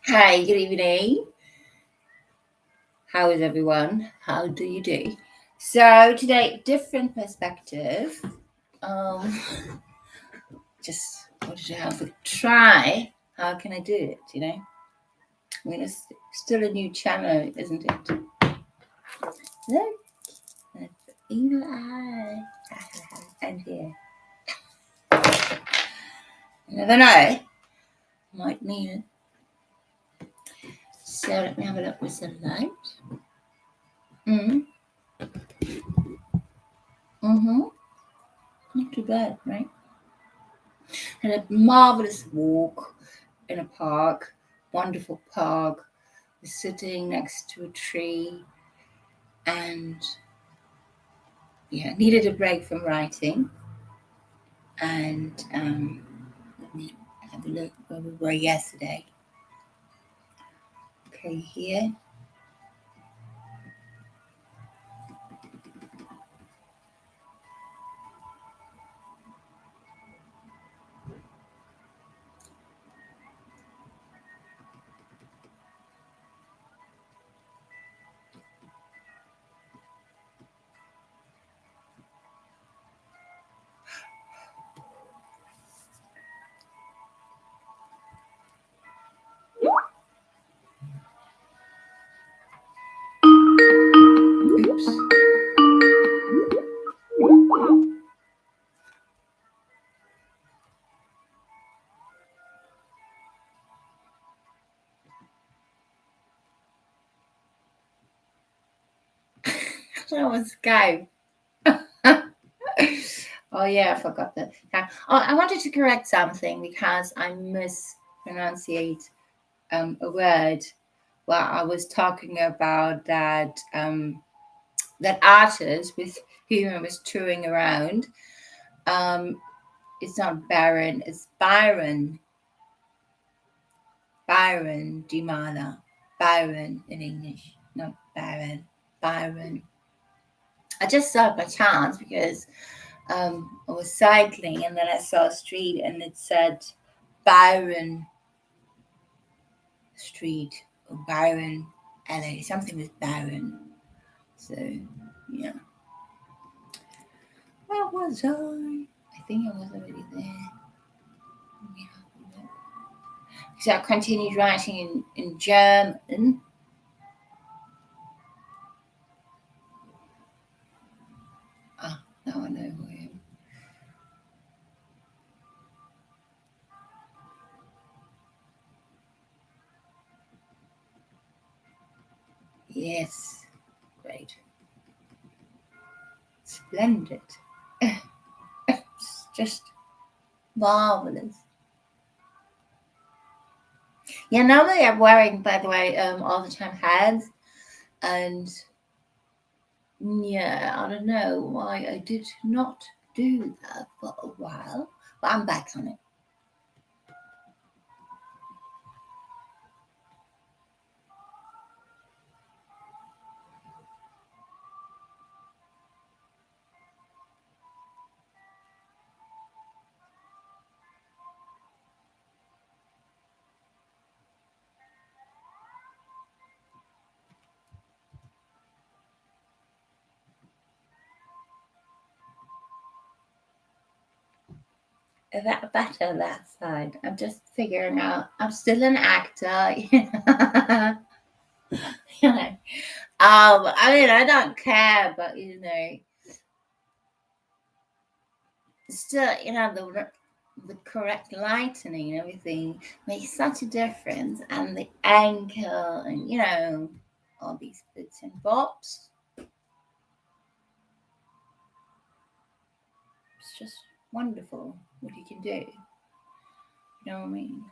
Hi, good evening. How is everyone? How do you do? So today, different perspective. Um, just wanted to have a try. How can I do it? I mean, it's still a new channel, isn't it? Look, an evil eye. I'm here. You never know. Might need it. So let me have a look with some light. Mm. Mm-hmm. Not too bad, right? And a marvelous walk in a park, wonderful park. We're sitting next to a tree, and yeah, needed a break from writing. And let me have a look where we were yesterday. Okay, here. Oops. That was Skype. Oh yeah, I forgot that. Oh, I wanted to correct something because I mispronunciate a word. Well, I was talking about that artist with whom I was touring around. Um, it's not Baron, it's Byron. Byron Dimala. Byron in English, not Baron. Byron. I just saw it by chance because I was cycling and then I saw a street and it said Byron Street or Byron LA, something with Byron. So, yeah. Where was I? I think I was already there. Yeah. So I continued writing in German. Ah, now I know who I am. Yes, great. Splendid. It's just marvelous. Yeah, normally I'm wearing, by the way, all the time hats, and yeah, I don't know why I did not do that for a while, but I'm back on it. That better that side. I'm just figuring out. I'm still an actor. You know. I mean, I don't care, but still, the correct lighting and everything makes such a difference, and the angle, and all these bits and bobs. It's just wonderful what you can do. You know what I mean?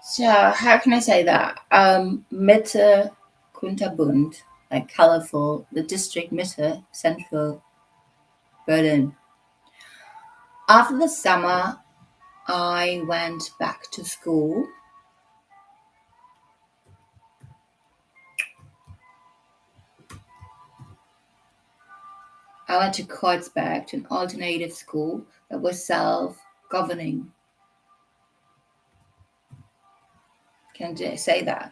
So how can I say that? Mitte, Kunterbunt, like colorful, the district Mitte, central Berlin. After the summer, I went back to school. I went to Kreuzberg to an alternative school that was self-governing. Can I say that?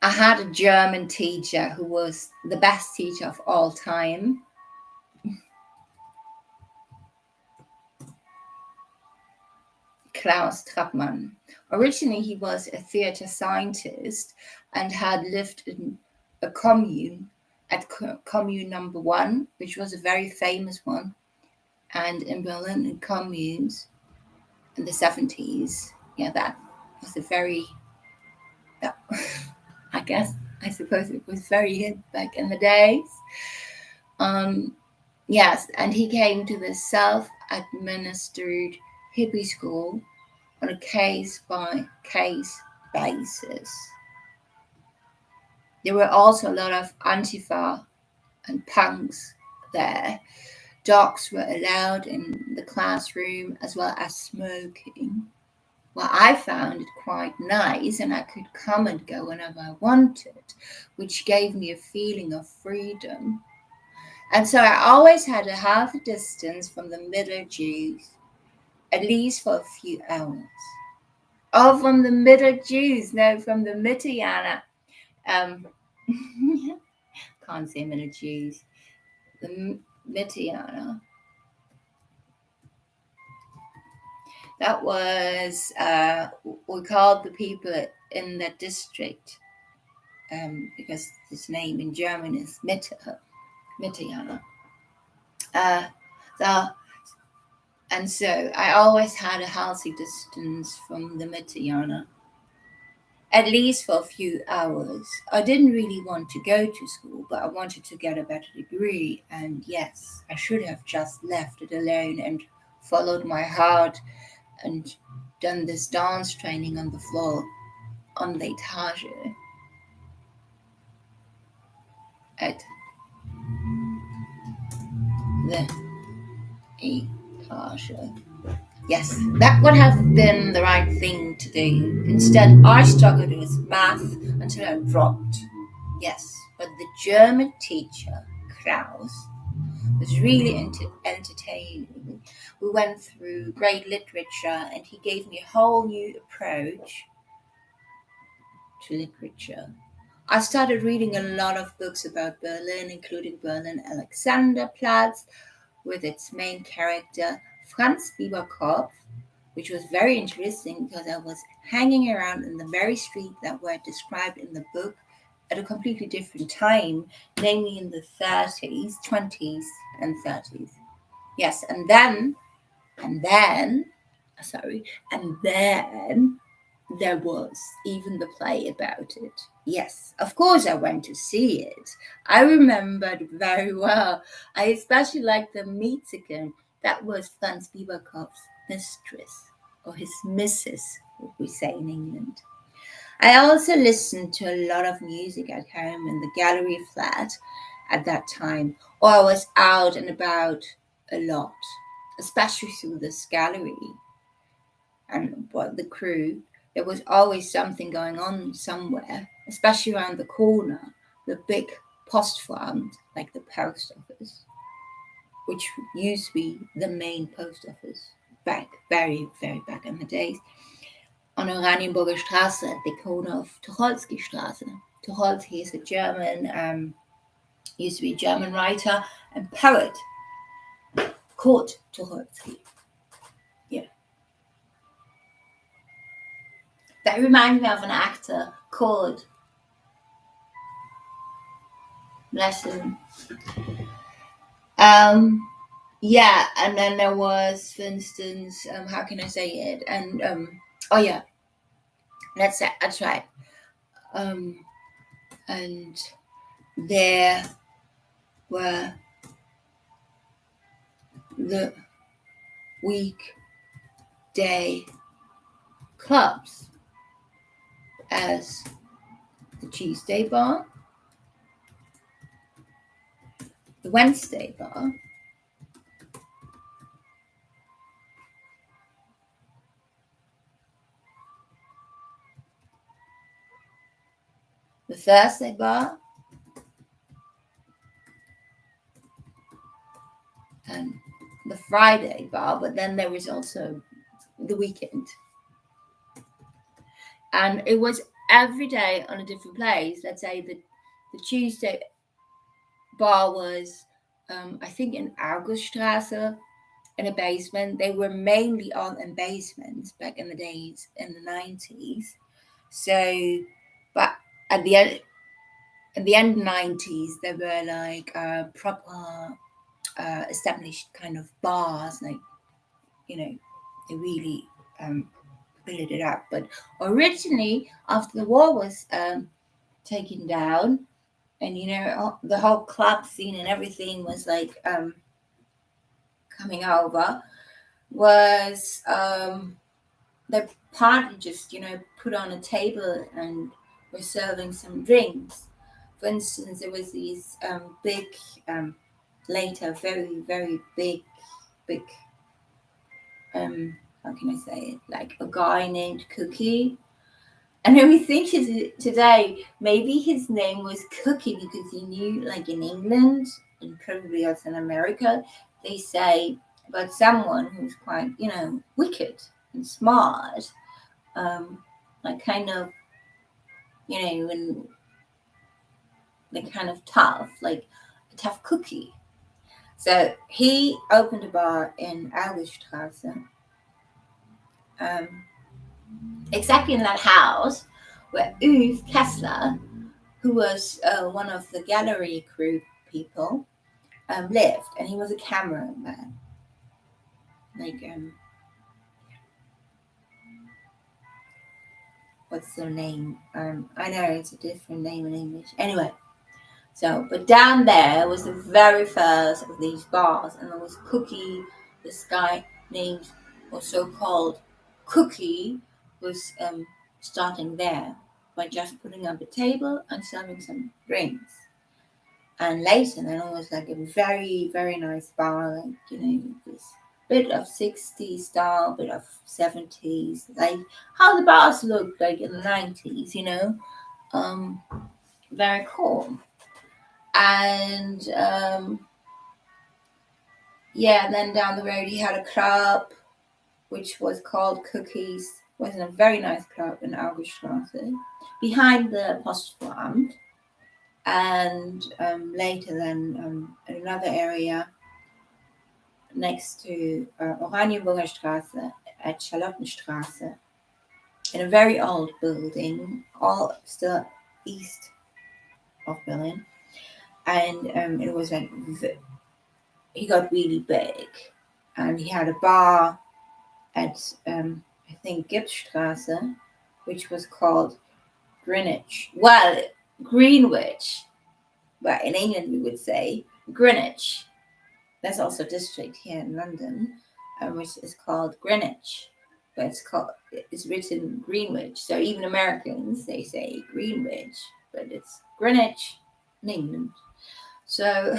I had a German teacher who was the best teacher of all time. Klaus Trappmann. Originally, he was a theater scientist and had lived in a commune at commune number 1, which was a very famous one. And in Berlin, in communes in the 70s, yeah, that was a very, that, I suppose it was very hit back in the days. Yes, and he came to the self-administered hippie school on a case-by-case basis. There were also a lot of Antifa and punks there. Dogs were allowed in the classroom as well as smoking. Well, I found it quite nice and I could come and go whenever I wanted, which gave me a feeling of freedom. And so I always had a half a distance from the middle Jews, at least for a few hours. Oh, from the middle Jews, no, from the Mitteyana. Can't say middle Jews. The Mitteyana. That was, we called the people in that district, because this name in German is Mitteyana. So, and so I always had a healthy distance from the Mitteyana, at least for a few hours. I didn't really want to go to school, but I wanted to get a better degree. And yes, I should have just left it alone and followed my heart and done this dance training on the floor on the etage. At the etage. Yes, that would have been the right thing to do. Instead, I struggled with math until I dropped. Yes, but the German teacher, Kraus, was really entertaining. We went through great literature and he gave me a whole new approach to literature. I started reading a lot of books about Berlin, including Berlin Alexanderplatz, with its main character, Franz Bieberkopf, which was very interesting because I was hanging around in the very street that were described in the book at a completely different time, namely in the 30s, 20s, and 30s. Yes, and then, sorry, and then there was even the play about it. Yes, of course I went to see it. I remembered very well. I especially liked the Mietzigen. That was Franz Bieberkopf's mistress, or his missus, what we say in England. I also listened to a lot of music at home in the gallery flat at that time, or I was out and about a lot, especially through this gallery and the crew. There was always something going on somewhere, especially around the corner, the big Postfront, like the post office, which used to be the main post office back, very, very back in the days, on Oranienburger Straße at the corner of Tucholsky Straße. Tucholsky is a German, used to be a German writer and poet, Kurt Tucholsky. Yeah. That reminds me of an actor called, bless him. Yeah, and then there was, for instance, how can I say it? And oh yeah, that's right. And there were the weekday clubs as the Tuesday bar, the Wednesday bar, the Thursday bar, and the Friday bar, but then there was also the weekend. And it was every day on a different place. Let's say the Tuesday bar was, I think, in Auguststrasse, in a basement. They were mainly all in basements back in the days, in the 90s. So, but at the end 90s, there were like proper established kind of bars, like, they really built it up. But originally, after the wall was taken down, and the whole club scene and everything was like coming over, was the party just put on a table and were serving some drinks. For instance, there was these big later very very big how can I say it, like a guy named Cookie. And then we think today, maybe his name was Cookie because he knew, like in England and probably also in America, they say about someone who's quite, wicked and smart, like kind of, and like kind of tough, like a tough cookie. So he opened a bar in Auguststrasse, exactly in that house where Uwe Kessler, who was one of the gallery crew people, lived, and he was a cameraman. Like, what's their name? I know it's a different name in English. Anyway, but down there was the very first of these bars, and there was Cookie, this guy named, or so-called Cookie, was starting there by just putting up a table and serving some drinks. And later, then it was like a very, very nice bar, like, this bit of 60s style, bit of 70s, like how the bars looked like in the 90s, very cool. And then down the road he had a club which was called Cookies. It was a very nice club in Auguststrasse, behind the Postamt. And later then in another area next to Oranienburger Straße at Charlottenstraße, in a very old building, all still east of Berlin. And it was like, he got really big. And he had a bar at, I think, Gipsstraße, which was called Greenwich. Well, Greenwich. But in England, we would say Greenwich. There's also a district here in London, which is called Greenwich, but it's written Greenwich. So even Americans, they say Greenwich, but it's Greenwich in England. So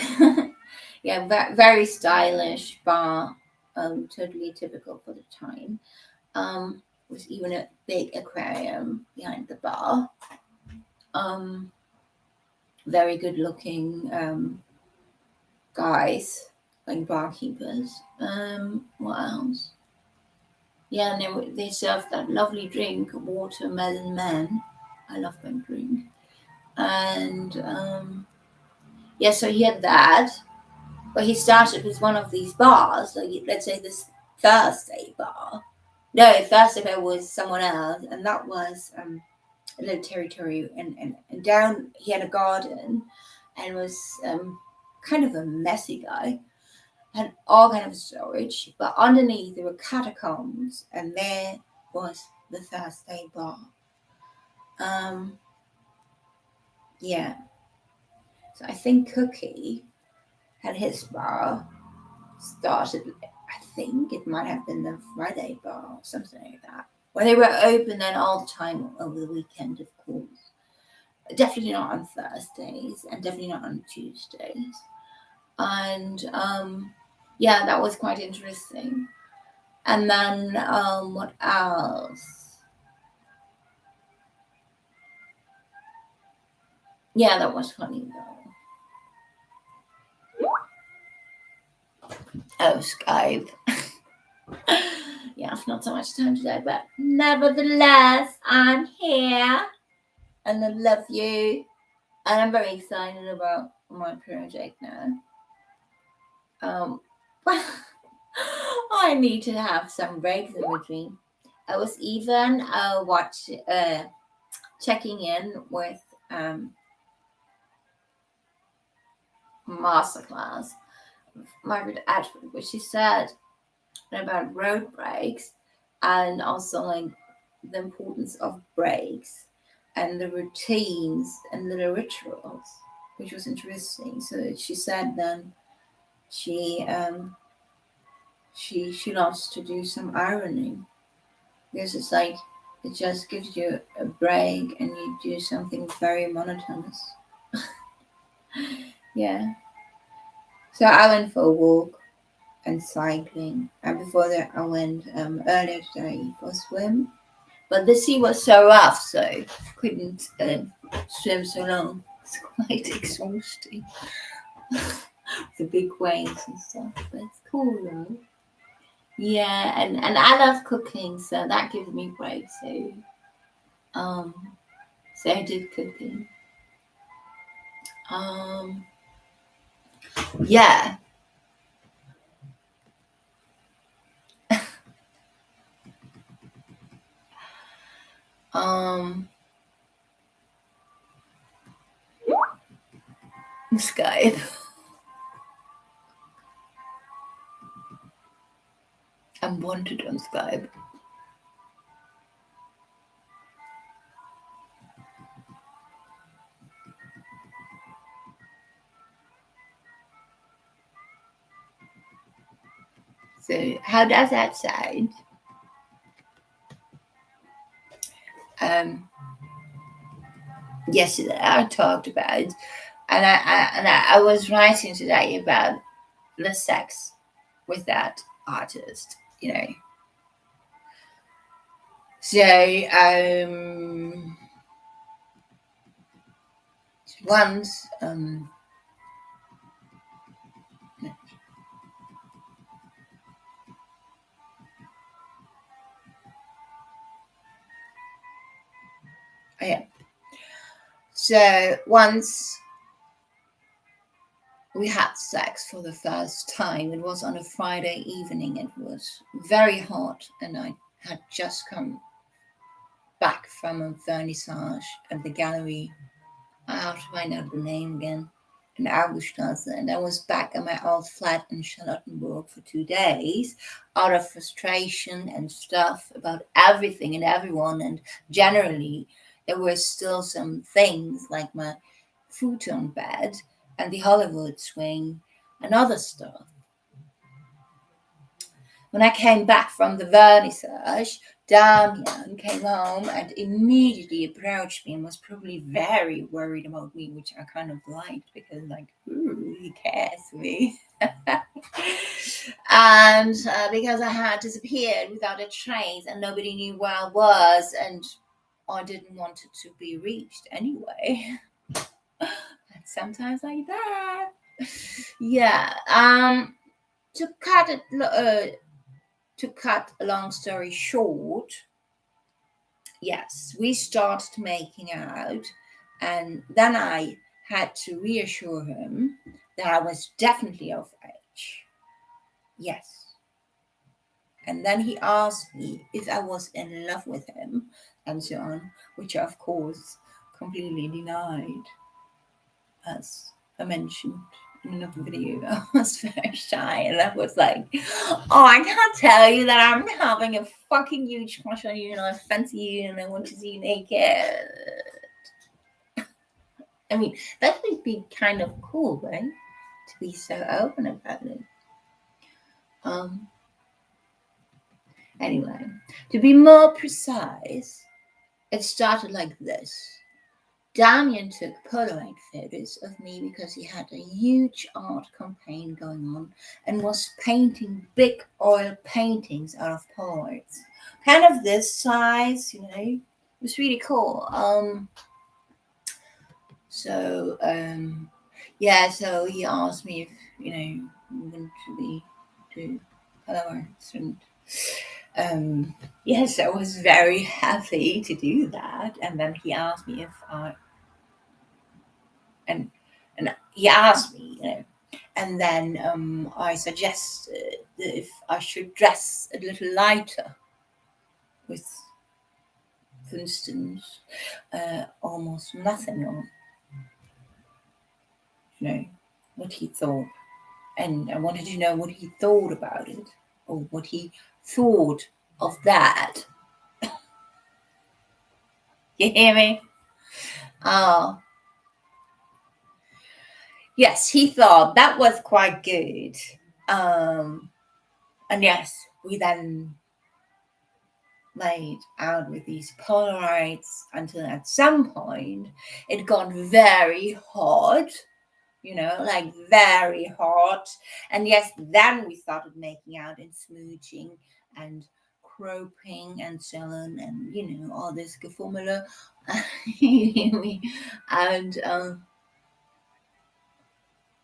yeah, very stylish bar, totally typical for the time. With even a big aquarium behind the bar. Very good looking guys, like barkeepers. What else? Yeah, and they served that lovely drink, watermelon man. I love that drink. And so he had that. But he started with one of these bars, like let's say this Thursday bar. No, Thursday bar was someone else, and that was a little territory. And down he had a garden, and was kind of a messy guy. Had all kind of storage, but underneath there were catacombs, and there was the Thursday bar. Yeah. So I think Cookie had his bar started. I think it might have been the Friday bar or something like that, Well, they were open then all the time over the weekend, of course. Definitely not on Thursdays and definitely not on Tuesdays. And yeah, that was quite interesting. And then what else? Yeah, that was funny though. Oh, Skype. Yeah, it's not so much time today, but nevertheless, I'm here and I love you. And I'm very excited about my project now. I need to have some breaks in between. I was even checking in with masterclass Margaret Atwood, which she said about road breaks and also like the importance of breaks and the routines and the rituals, which was interesting. So she said then she loves to do some ironing because it's like it just gives you a break and you do something very monotonous. Yeah. So I went for a walk and cycling, and before that I went earlier today for a swim. But the sea was so rough, so couldn't swim so long. It's quite exhausting. The big waves and stuff, but it's cool though. Yeah, and I love cooking, so that gives me breaks. So I did cooking. Yeah. Skype. I'm wanted on Skype. So how does that sound? Yesterday I talked about, and I was writing today about the sex with that artist, you know. So once yeah. So once we had sex for the first time. It was on a Friday evening. It was very hot, and I had just come back from a vernissage at the gallery. I have to find out the name again. In Auguststrasse, and I was back at my old flat in Charlottenburg for 2 days out of frustration and stuff about everything and everyone. And generally, there were still some things like my futon bed and the Hollywood swing and other stuff. When I came back from the vernissage, Damian came home and immediately approached me and was probably very worried about me, which I kind of liked because, like, ooh, he cares for me. And because I had disappeared without a trace and nobody knew where I was, and I didn't want it to be reached anyway. Sometimes like that. Yeah. To cut it. To cut a long story short, yes, we started making out, and then I had to reassure him that I was definitely of age. Yes. And then he asked me if I was in love with him and so on, which I, of course, completely denied, as I mentioned in another video. I was very shy, and I was like, "Oh, I can't tell you that I'm having a fucking huge crush on you, and I fancy you, and I want to see you naked." I mean, that would be kind of cool, right? To be so open about it. Anyway, To be more precise, it started like this. Damien took Polaroid photos of me because he had a huge art campaign going on and was painting big oil paintings out of Polaroids. Kind of this size, It was really cool. So he asked me if, I'm going to do Polaroids, and yes, I was very happy to do that. And then he asked me if and he asked me, and then I suggested if I should dress a little lighter with, for instance, almost nothing on, what he thought. And I wanted to know what he thought about it, or what he thought of that. You hear me? Oh, yes, he thought that was quite good. And yes, we then made out with these Polaroids until at some point it got very hot, like very hot. And yes, then we started making out and smooching and groping and so on, and all this gefummele. And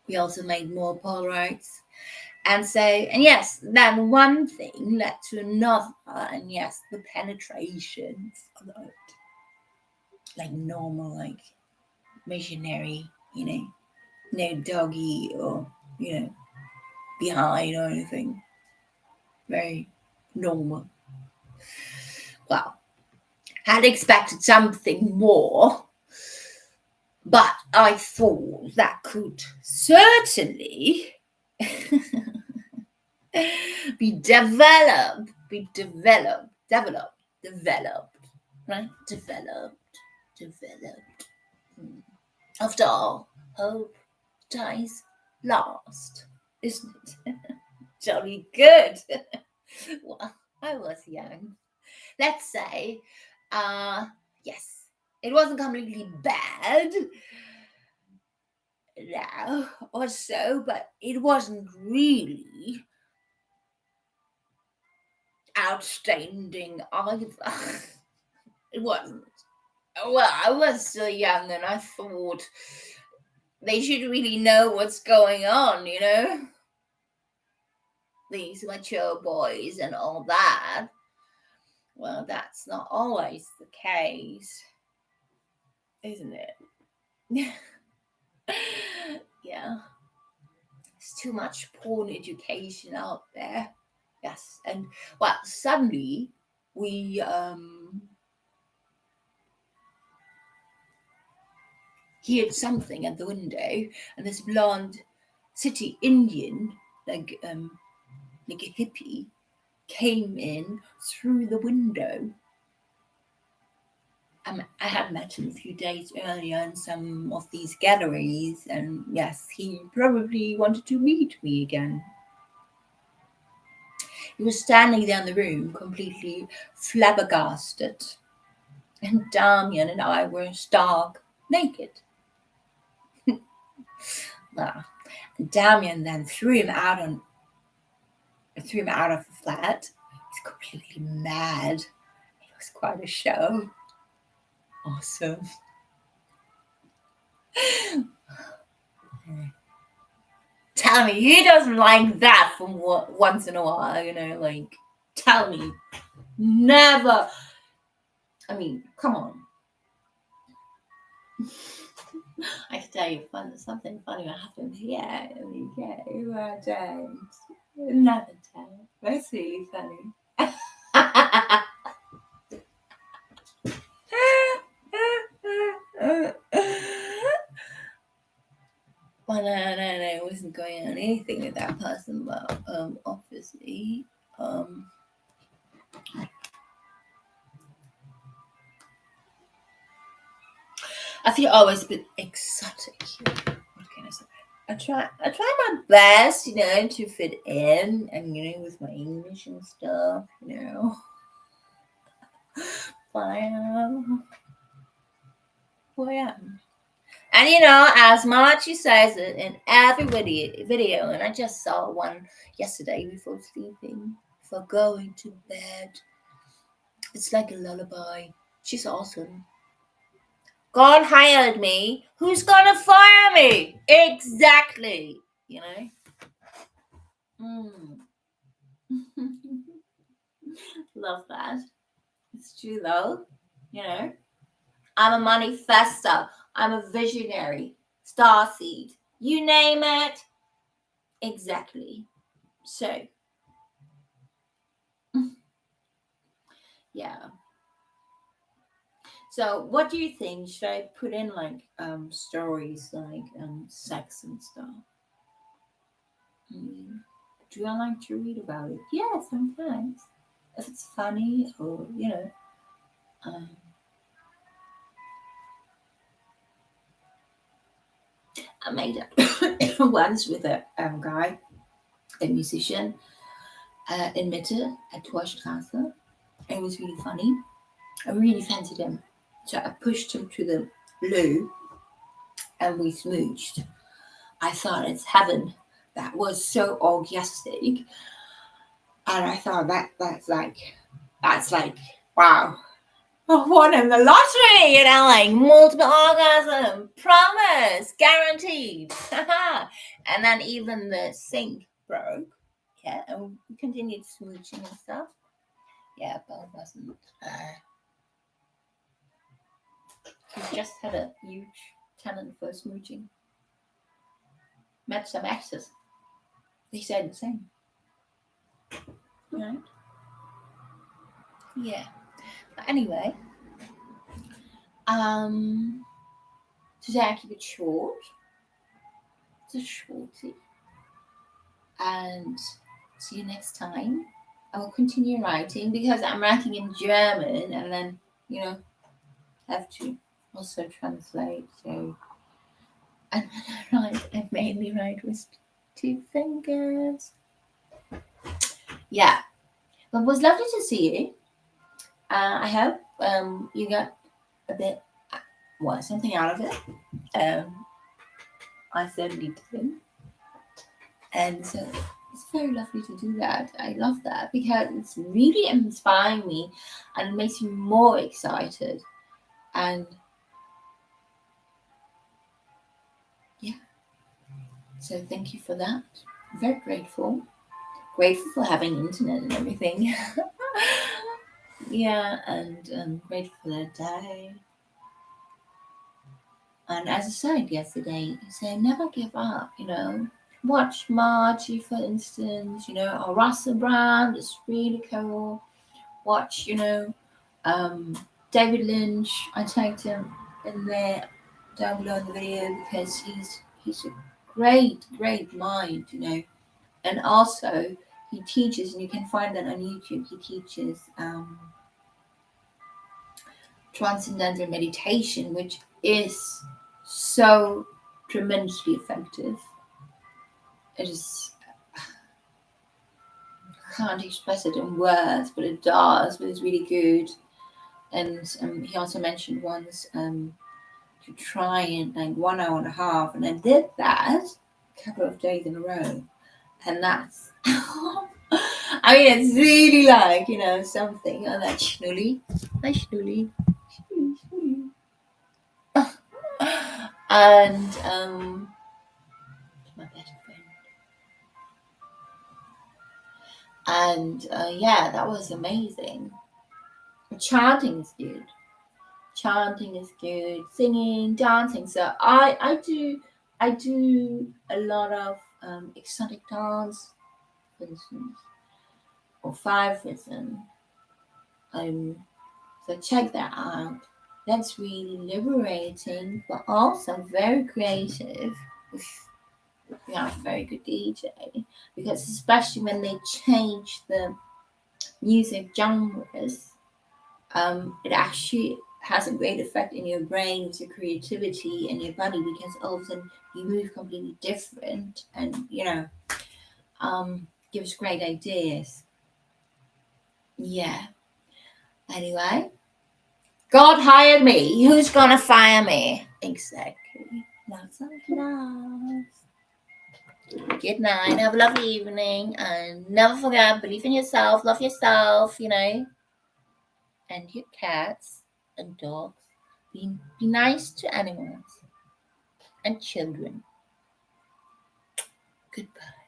we also made more Polaroids. And yes, then one thing led to another, and yes, the penetration followed. Like normal, like missionary, no doggy or, behind or anything. Very normal. Well, had expected something more, but I thought that could certainly be developed, right? Developed. After all, hope dies last, isn't it? Jolly good. Well, I was young. Let's say, yes, it wasn't completely bad, no, or so, but it wasn't really outstanding either. It wasn't. Well, I was still young and I thought they should really know what's going on, These mature boys and all that. Well, that's not always the case, isn't it? Yeah. There's too much porn education out there. Yes. And well, suddenly we heard something at the window, and this blonde city Indian, like a hippie, came in through the window. I had met him a few days earlier in some of these galleries, and yes, he probably wanted to meet me again. He was standing there in the room, completely flabbergasted, and Damien and I were stark naked. Well, Damien then threw him out of the flat. He's completely mad. It was quite a show. Awesome. Tell me, who doesn't like that from once in a while, like, tell me. Never. I mean, come on. I can tell you something funny that happened here in the UK where I don't. Never tell. That's really funny. Well, no, I wasn't going on anything with that person, but obviously, I feel always a bit exotic. What can I say? I try my best, to fit in, and with my English and stuff, But who I am. And you know, as Margie says it in every video, and I just saw one yesterday before sleeping, before going to bed. It's like a lullaby. She's awesome. God hired me. Who's gonna fire me? Exactly. You know? Love that. It's true though. You know? I'm a manifester. I'm a visionary. Starseed. You name it. Exactly. So, yeah. So, what do you think? Should I put in like stories like sex and stuff? Do I like to read about it? Yeah, sometimes. If it's funny or um, I made it once with a guy, a musician, in Mitte at Torstraße. It was really funny. I really fancied him, so I pushed him to the loo, and we smooched. I thought it's heaven. That was so orgastic, and I thought that's like wow. I won in the lottery, like multiple orgasm, promise, guaranteed. And then even the sink broke. Yeah, and we continued smooching and stuff. Yeah, but it wasn't. He just had a huge talent for smooching. Met some exes. They said the same. Right? Yeah. But anyway, today I keep it short. It's a shorty. And see you next time. I will continue writing because I'm writing in German and then, have to also translate. So, and when I write, I mainly write with 2 fingers. Yeah, but it was lovely to see you. I hope you got a bit, something out of it. I certainly did. And so it's very lovely to do that. I love that because it's really inspiring me and it makes me more excited. And yeah, so thank you for that. I'm very grateful. Grateful for having internet and everything. Yeah, and grateful for the day. And as I said yesterday, so never give up, Watch Margie, for instance, or Russell Brand is really cool. Watch, David Lynch. I tagged him in there down below in the video because he's a great mind, And also he teaches, and you can find that on YouTube. He teaches transcendental meditation, which is so tremendously effective. It is, I can't express it in words, but it does. But it's really good. And he also mentioned once to try it like 1 hour and a half, and I did that a couple of days in a row, and that's I mean it's really like something that schnully, and my best friend, and yeah, that was amazing. Chanting is good. Chanting is good. Singing, dancing. So I do a lot of exotic dance, for instance, or 5 rhythm. So check that out. That's really liberating, but also very creative. If you have a very good DJ, because especially when they change the music genres, it actually has a great effect in your brain with your creativity and your body because all of a sudden you move completely different and gives great ideas. Yeah. Anyway, God hired me. Who's gonna fire me? Exactly. Lots of love. Good night. Have a lovely evening. And never forget, believe in yourself, love yourself, and your cats and dogs. Be nice to animals and children. Goodbye.